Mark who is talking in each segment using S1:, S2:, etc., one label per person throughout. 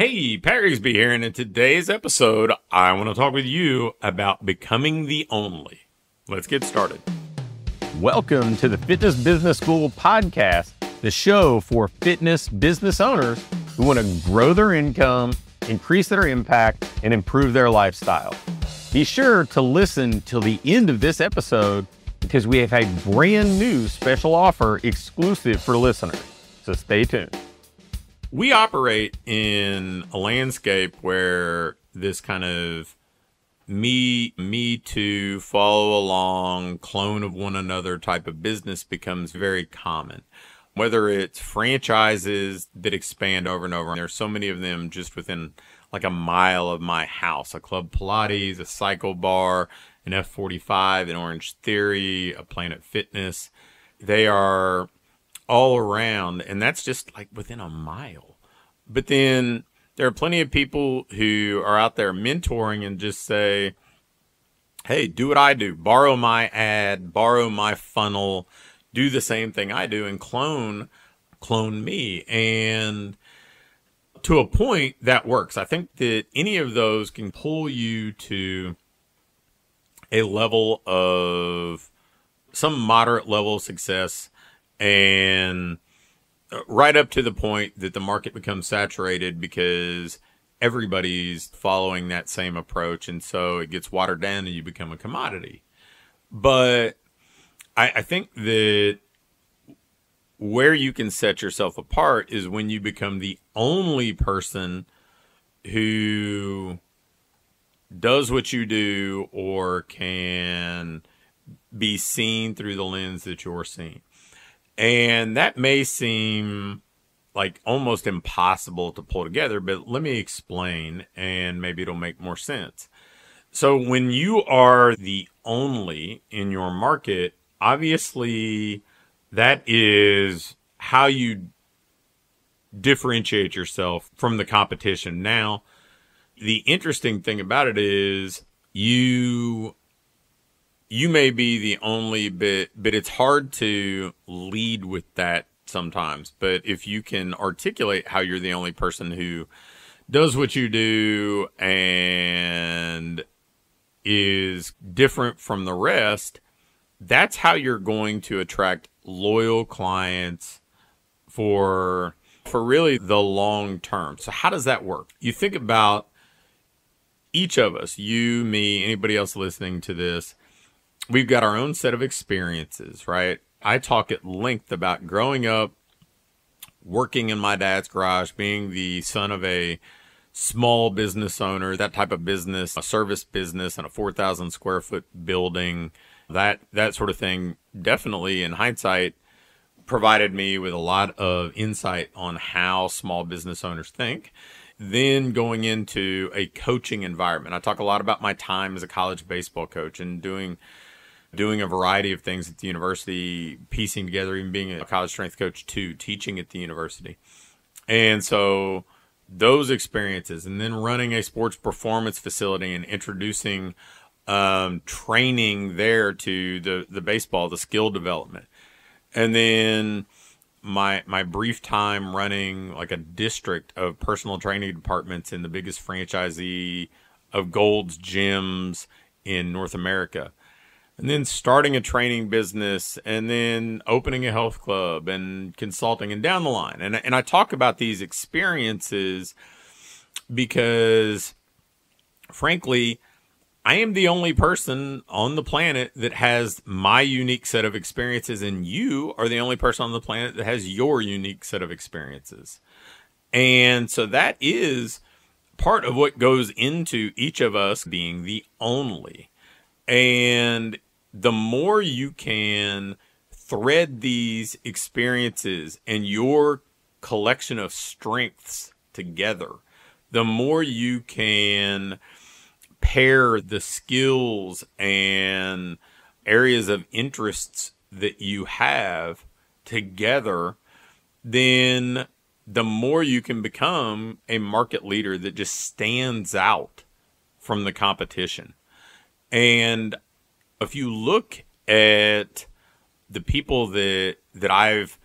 S1: Hey, Pat Rigsby here, and in today's episode, I want to talk with you about becoming the only. Let's get started.
S2: Welcome to the Fitness Business School podcast, the show for fitness business owners who want to grow their income, increase their impact, and improve their lifestyle. Be sure to listen till the end of this episode because we have a brand new special offer exclusive for listeners. So stay tuned.
S1: We operate in a landscape where this kind of me too, follow along, clone of one another type of business becomes very common. Whether it's franchises that expand over and over, and there's so many of them just within like a mile of my house, a Club Pilates, a Cycle Bar, an F45, an Orange Theory, a Planet Fitness. They are all around, and that's just like within a mile. But then there are plenty of people who are out there mentoring and just say, hey, do what I do, borrow my ad, borrow my funnel, do the same thing I do, and clone me. And to a point that works. I think that any of those can pull you to a level of some moderate level of success, and right up to the point that the market becomes saturated because everybody's following that same approach. And so it gets watered down and you become a commodity. But I think that where you can set yourself apart is when you become the only person who does what you do or can be seen through the lens that you're seeing. And that may seem like almost impossible to pull together, but let me explain and maybe it'll make more sense. So when you are the only in your market, obviously that is how you differentiate yourself from the competition. Now, the interesting thing about it is you may be the only, but it's hard to lead with that sometimes. But if you can articulate how you're the only person who does what you do and is different from the rest, that's how you're going to attract loyal clients for really the long term. So how does that work? You think about each of us, you, me, anybody else listening to this. We've got our own set of experiences, right? I talk at length about growing up, working in my dad's garage, being the son of a small business owner, that type of business, a service business and a 4,000 square foot building, that sort of thing definitely in hindsight provided me with a lot of insight on how small business owners think. Then going into a coaching environment. I talk a lot about my time as a college baseball coach and doing a variety of things at the university, piecing together, even being a college strength coach too, teaching at the university. And so those experiences, and then running a sports performance facility and introducing training there to the baseball, the skill development. And then my brief time running like a district of personal training departments in the biggest franchisee of Gold's gyms in North America. And then starting a training business, and then opening a health club and consulting and down the line. And I talk about these experiences because, frankly, I am the only person on the planet that has my unique set of experiences, and you are the only person on the planet that has your unique set of experiences. And so that is part of what goes into each of us being the only. And the more you can thread these experiences and your collection of strengths together, the more you can pair the skills and areas of interests that you have together, then the more you can become a market leader that just stands out from the competition. And if you look at the people that I've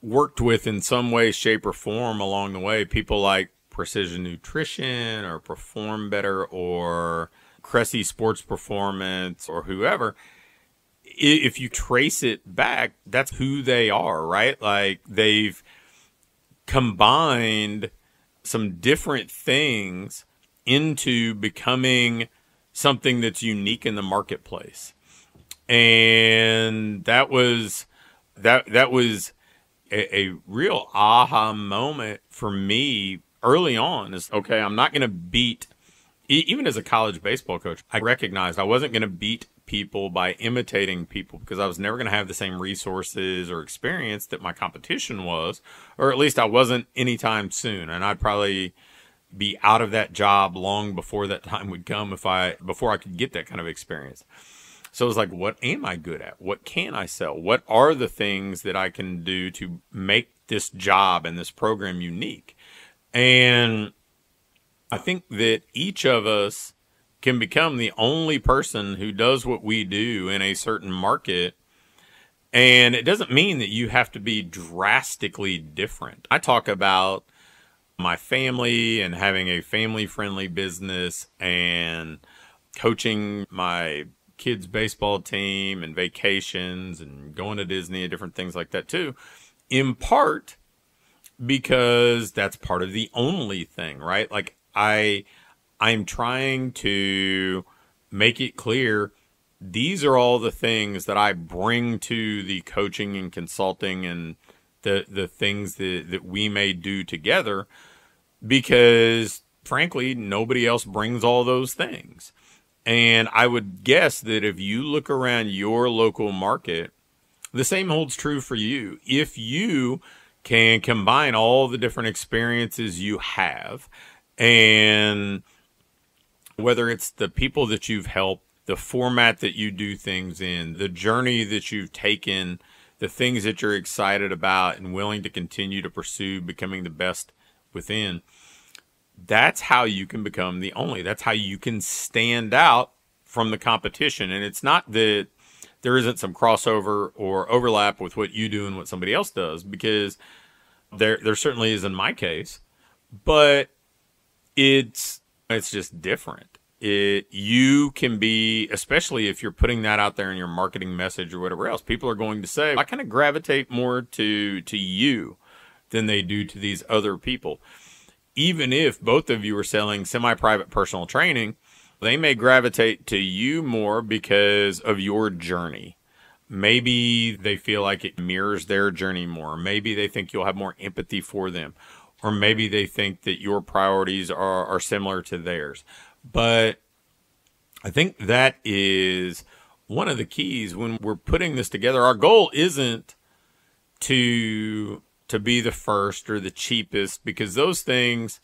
S1: worked with in some way, shape, or form along the way, people like Precision Nutrition or Perform Better or Cressy Sports Performance or whoever, if you trace it back, that's who they are, right? Like they've combined some different things into becoming something that's unique in the marketplace. And that was a real aha moment for me early on. Is okay, I'm not going to beat, even as a college baseball coach, I recognized I wasn't going to beat people by imitating people, because I was never going to have the same resources or experience that my competition was, or at least I wasn't anytime soon. And I'd probably be out of that job long before that time would come before I could get that kind of experience. So it was like, what am I good at? What can I sell? What are the things that I can do to make this job and this program unique? And I think that each of us can become the only person who does what we do in a certain market. And it doesn't mean that you have to be drastically different. I talk about my family and having a family-friendly business and coaching my kids' baseball team and vacations and going to Disney and different things like that too, in part because that's part of the only thing, right? Like I'm trying to make it clear these are all the things that I bring to the coaching and consulting and the things that we may do together, because frankly, nobody else brings all those things. And I would guess that if you look around your local market, the same holds true for you. If you can combine all the different experiences you have, and whether it's the people that you've helped, the format that you do things in, the journey that you've taken, the things that you're excited about and willing to continue to pursue becoming the best within, that's how you can become the only. That's how you can stand out from the competition. And it's not that there isn't some crossover or overlap with what you do and what somebody else does, because there certainly is in my case, but it's just different. You can be, especially if you're putting that out there in your marketing message or whatever else, people are going to say, I kind of gravitate more to you than they do to these other people. Even if both of you are selling semi-private personal training, they may gravitate to you more because of your journey. Maybe they feel like it mirrors their journey more. Maybe they think you'll have more empathy for them. Or maybe they think that your priorities are similar to theirs. But I think that is one of the keys when we're putting this together. Our goal isn't to be the first or the cheapest, because those things,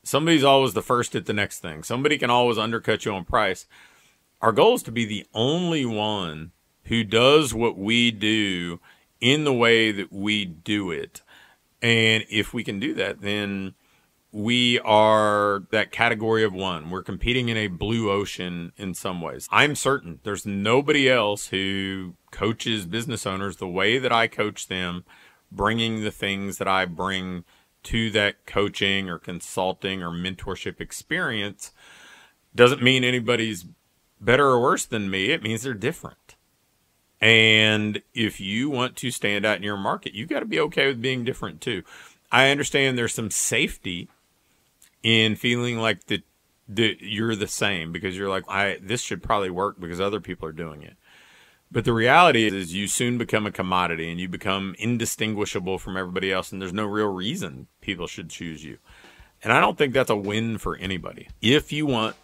S1: somebody's always the first at the next thing. Somebody can always undercut you on price. Our goal is to be the only one who does what we do in the way that we do it. And if we can do that, then we are that category of one. We're competing in a blue ocean in some ways. I'm certain there's nobody else who coaches business owners the way that I coach them, bringing the things that I bring to that coaching or consulting or mentorship experience. Doesn't mean anybody's better or worse than me. It means they're different. And if you want to stand out in your market, you got to be okay with being different too. I understand there's some safety in feeling like that you're the same, because you're like, this should probably work because other people are doing it. But the reality is you soon become a commodity and you become indistinguishable from everybody else, and there's no real reason people should choose you. And I don't think that's a win for anybody. If you want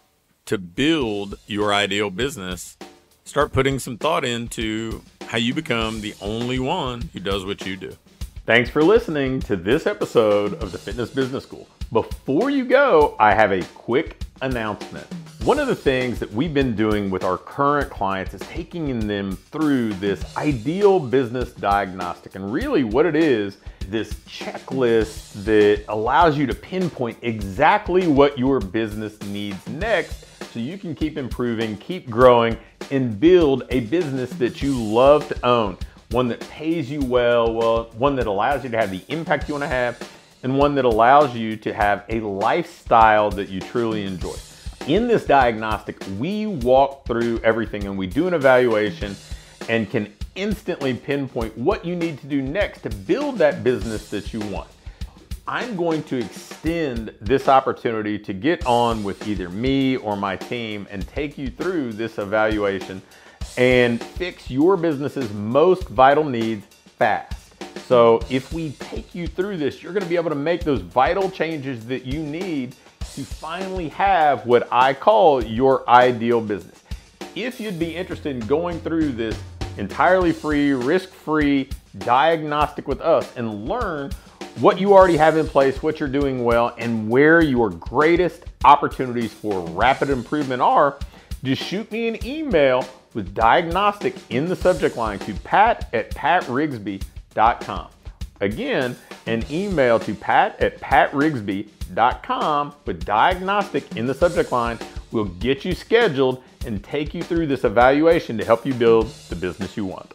S1: to build your ideal business, start putting some thought into how you become the only one who does what you do.
S2: Thanks for listening to this episode of the Fitness Business School. Before you go, I have a quick announcement. One of the things that we've been doing with our current clients is taking them through this ideal business diagnostic. And really what it is, this checklist that allows you to pinpoint exactly what your business needs next, so you can keep improving, keep growing, and build a business that you love to own. One that pays you well, one that allows you to have the impact you want to have, and one that allows you to have a lifestyle that you truly enjoy. In this diagnostic, we walk through everything and we do an evaluation and can instantly pinpoint what you need to do next to build that business that you want. I'm going to extend this opportunity to get on with either me or my team and take you through this evaluation and fix your business's most vital needs fast. So if we take you through this, you're going to be able to make those vital changes that you need to finally have what I call your ideal business. If you'd be interested in going through this entirely free, risk-free diagnostic with us and learn what you already have in place, what you're doing well, and where your greatest opportunities for rapid improvement are, just shoot me an email with diagnostic in the subject line to pat@patrigsby.com. Again, an email to pat@patrigsby.com with diagnostic in the subject line will get you scheduled and take you through this evaluation to help you build the business you want.